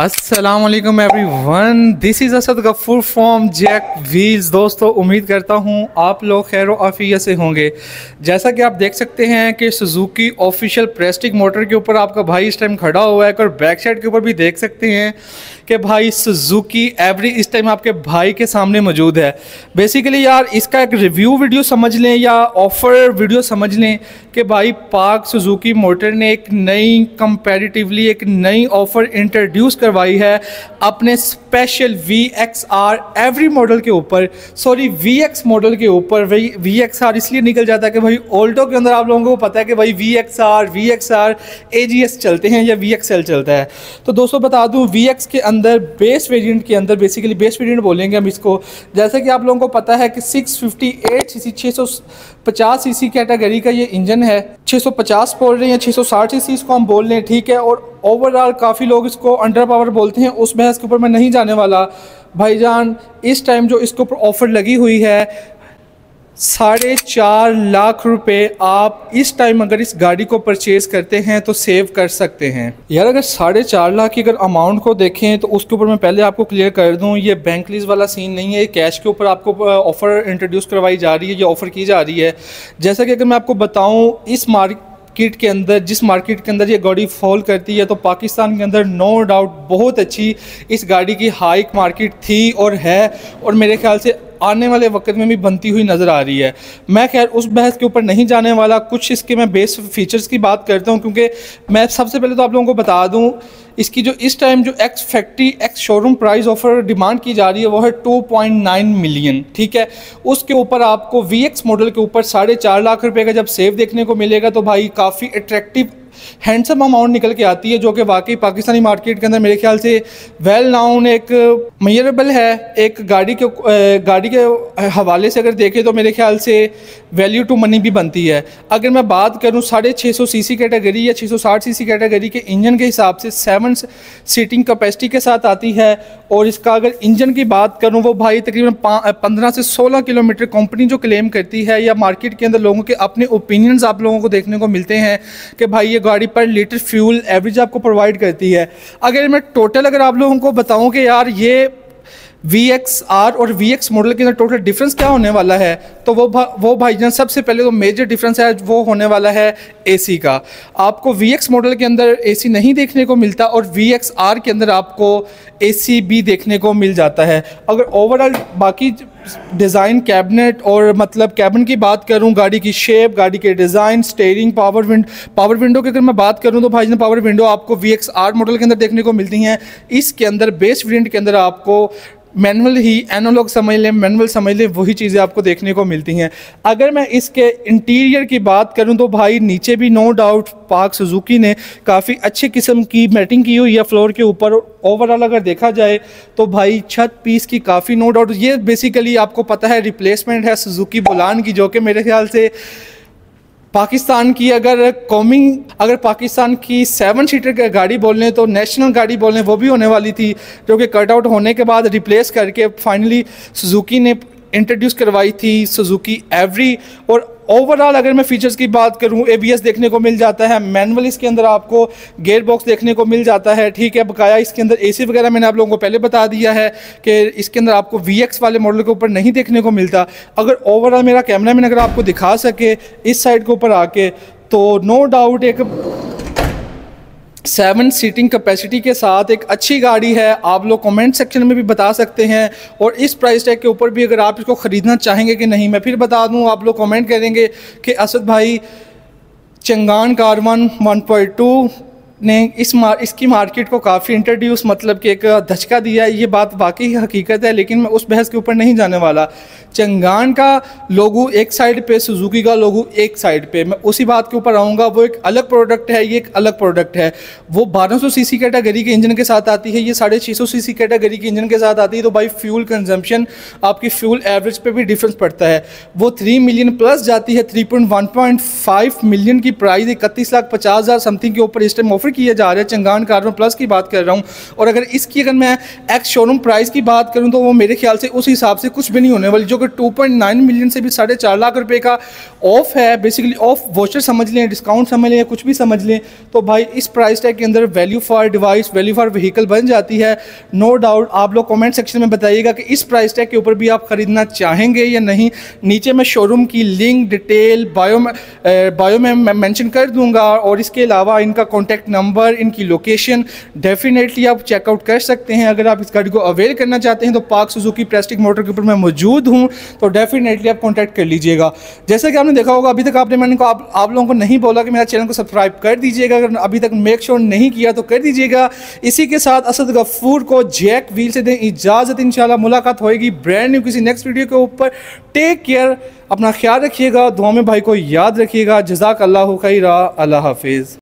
अस्सलाम वालेकुम everyone, this is Asad Gafoor from Jack Wheels. दोस्तों, उम्मीद करता हूँ आप लोग खैर आफियत से होंगे। जैसा कि आप देख सकते हैं कि सुजुकी ऑफिशियल प्रेस्टिक मोटर के ऊपर आपका भाई इस टाइम खड़ा हुआ है और बैक साइड के ऊपर भी देख सकते हैं कि भाई सुजुकी एवरी इस टाइम आपके भाई के सामने मौजूद है। बेसिकली यार इसका एक रिव्यू वीडियो समझ लें या ऑफ़र वीडियो समझ लें कि भाई पाक सुजुकी मोटर ने एक नई कंपैरेटिवली एक नई ऑफ़र इंट्रोड्यूस करवाई है अपने स्पेशल VXR एवरी मॉडल के ऊपर, सॉरी VX मॉडल के ऊपर। भाई VXR इसलिए निकल जाता है कि भाई ऑल्टो के अंदर आप लोगों को पता है कि भाई VXR AGS चलते हैं या VXL चलता है। तो दोस्तों बता दूं, VX के अंदर बेस वेरिएंट के अंदर बेसिकली बेस वेरिएंट बोलेंगे हम इसको, जैसा कि आप लोगों को पता है कि 658 सीसी 650 सीसी कैटेगरी का ये इंजन है। 650 बोल रहे हैं, 660 सीसी इसको हम बोल रहे हैं, ठीक है। और ओवरऑल काफ़ी लोग इसको अंडर पावर बोलते हैं, उस बहस के ऊपर मैं नहीं जाने वाला भाईजान। इस टाइम जो इसके ऊपर ऑफ़र लगी हुई है 4.5 लाख रुपए आप इस टाइम अगर इस गाड़ी को परचेज़ करते हैं तो सेव कर सकते हैं। यार अगर 4.5 लाख की अगर अमाउंट को देखें तो उसके ऊपर मैं पहले आपको क्लियर कर दूं, ये बैंक लीज वाला सीन नहीं है, कैश के ऊपर आपको ऑफ़र इंट्रोड्यूस करवाई जा रही है, ये ऑफ़र की जा रही है। जैसा कि अगर मैं आपको बताऊँ इस मार्केट के अंदर, जिस मार्केट के अंदर ये गाड़ी फॉल करती है, तो पाकिस्तान के अंदर नो डाउट बहुत अच्छी इस गाड़ी की हाइक मार्केट थी और है, और मेरे ख्याल से आने वाले वक्त में भी बनती हुई नज़र आ रही है। मैं खैर उस बहस के ऊपर नहीं जाने वाला, कुछ इसके मैं बेस फीचर्स की बात करता हूं, क्योंकि मैं सबसे पहले तो आप लोगों को बता दूं इसकी जो इस टाइम जो ex factory ex showroom price offer demand की जा रही है वो है 2.9 मिलियन, ठीक है। उसके ऊपर आपको VX मॉडल के ऊपर 4.5 लाख रुपए का जब सेव देखने को मिलेगा तो भाई काफ़ी अट्रैक्टिव हैंडसम अमाउंट निकल के आती है, जो कि वाकई पाकिस्तानी मार्केट के अंदर मेरे ख्याल से वेल नाउन एक मेजरेबल है। एक गाड़ी के हवाले से अगर देखें तो मेरे ख्याल से वैल्यू टू मनी भी बनती है। अगर मैं बात करूं 650 सीसी कैटेगरी या 660 सीसी कैटेगरी के इंजन के हिसाब से 7 सीटिंग कैपेसिटी के साथ आती है, और इसका अगर इंजन की बात करूं वो भाई तकरीबन 15 से 16 किलोमीटर कंपनी जो क्लेम करती है, या मार्केट के अंदर लोगों के अपने ओपिनियंस आप लोगों को देखने को मिलते हैं कि भाई ये गाड़ी पर लीटर फ्यूल एवरेज आपको प्रोवाइड करती है। अगर मैं टोटल अगर आप लोगों को बताऊं कि यार ये VXR और VX मॉडल के अंदर टोटल डिफरेंस क्या होने वाला है, तो वो भाईजान सबसे पहले तो मेजर डिफरेंस है वो होने वाला है AC का। आपको VX मॉडल के अंदर AC नहीं देखने को मिलता और VXR के अंदर आपको AC भी देखने को मिल जाता है। अगर ओवरऑल बाकी डिज़ाइन कैबिनेट और मतलब कैबिन की बात करूं, गाड़ी की शेप, गाड़ी के डिज़ाइन, स्टीयरिंग, पावर विंडो की अगर मैं बात करूं तो भाईजान पावर विंडो आपको VXR मॉडल के अंदर देखने को मिलती हैं। इसके अंदर बेस वेरिएंट के अंदर आपको मैनुअल ही, एनालॉग समझ लें, मैनुअल समझ लें, वही चीज़ें आपको देखने को मिलती हैं। अगर मैं इसके इंटीरियर की बात करूं तो भाई नीचे भी नो डाउट पाक सुजुकी ने काफ़ी अच्छे किस्म की मैटिंग की हुई है फ्लोर के ऊपर। ओवरऑल अगर देखा जाए तो भाई छत पीस की काफ़ी नो डाउट, ये बेसिकली आपको पता है रिप्लेसमेंट है सुजुकी बोलान की, जो कि मेरे ख्याल से पाकिस्तान की अगर पाकिस्तान की 7 सीटर गाड़ी बोलें तो नेशनल गाड़ी बोलें वो भी होने वाली थी, जो कि कट आउट होने के बाद रिप्लेस करके फाइनली सुजुकी ने इंट्रोड्यूस करवाई थी सुजुकी एवरी। और ओवरऑल अगर मैं फीचर्स की बात करूं, ABS देखने को मिल जाता है, मैनुअल इसके अंदर आपको गेयर बॉक्स देखने को मिल जाता है, ठीक है। बकाया इसके अंदर AC वगैरह मैंने आप लोगों को पहले बता दिया है कि इसके अंदर आपको VX वाले मॉडल के ऊपर नहीं देखने को मिलता। अगर ओवरऑल मेरा कैमरा मैन अगर आपको दिखा सके इस साइड के ऊपर आके, तो नो डाउट एक 7 सीटिंग कैपेसिटी के साथ एक अच्छी गाड़ी है। आप लोग कमेंट सेक्शन में भी बता सकते हैं, और इस प्राइस टैग के ऊपर भी अगर आप इसको ख़रीदना चाहेंगे कि नहीं, मैं फिर बता दूं, आप लोग कमेंट करेंगे कि असद भाई चंगान कारवान 1.2 ने इसकी मार्केट को काफ़ी इंट्रोड्यूस मतलब कि एक धचका दिया है। ये बात वाकई हकीकत है, लेकिन मैं उस बहस के ऊपर नहीं जाने वाला। चंगान का लोगो एक साइड पे, सुजुकी का लोगो एक साइड पे, मैं उसी बात के ऊपर आऊँगा। वो एक अलग प्रोडक्ट है, ये एक अलग प्रोडक्ट है। वो 1200 सीसी कैटेगरी के इंजन के साथ आती है, ये 650 सीसी कैटेगरी के इंजन के साथ आती है। तो भाई फ्यूल कंजम्पशन, आपकी फ्यूल एवरेज पे भी डिफरेंस पड़ता है। वो 3 मिलियन प्लस जाती है, 1.5 मिलियन की प्राइस 31,50,000 समथिंग के ऊपर इस टाइम ऑफर ऑफर किया जा रहा है, चंगान कार्बन प्लस की बात कर रहा हूँ। और अगर इसकी अगर मैं एक्स शोरूम प्राइस की बात करूँ तो वो मेरे ख्याल से उस हिसाब से कुछ भी नहीं होने वाली, जो कि 2.9 मिलियन से भी 4.5 लाख रुपए का ऑफ है। बेसिकली ऑफ वोचर समझ लें, डिस्काउंट समझ लें, कुछ भी समझ लें, तो भाई इस प्राइस टैग के अंदर value for device, value for vehicle बन जाती है। नो डाउट आप लोग कमेंट सेक्शन में बताइएगा कि इस प्राइस टैग के ऊपर भी आप खरीदना चाहेंगे या नहीं। नीचे मैं शोरूम की लिंक डिटेल बायो में मेंशन कर दूंगा, और इसके अलावा इनका कॉन्टैक्ट नंबर, इनकी लोकेशन डेफिनेटली आप चेकआउट कर सकते हैं। अगर आप इस गाड़ी को अवेल करना चाहते हैं तो पार्क सुजुकी प्रेस्टिज मोटर के ऊपर मैं मौजूद हूँ, तो डेफिनेटली आप कॉन्टैक्ट कर लीजिएगा। जैसा कि आपने देखा होगा अभी तक मैंने आप लोगों को नहीं बोला कि मेरा चैनल को सब्सक्राइब कर दीजिएगा, अगर अभी तक मेक श्योर नहीं किया तो कर दीजिएगा। इसी के साथ असद गफूर को जैक व्हील से दें इजाज़त, इंशाल्लाह मुलाकात होएगी ब्रांड न्यू किसी नेक्स्ट वीडियो के ऊपर। टेक केयर, अपना ख्याल रखिएगा, दुआ में भाई को याद रखिएगा। जज़ाक अल्लाह खैरा, अल्लाह हाफिज़।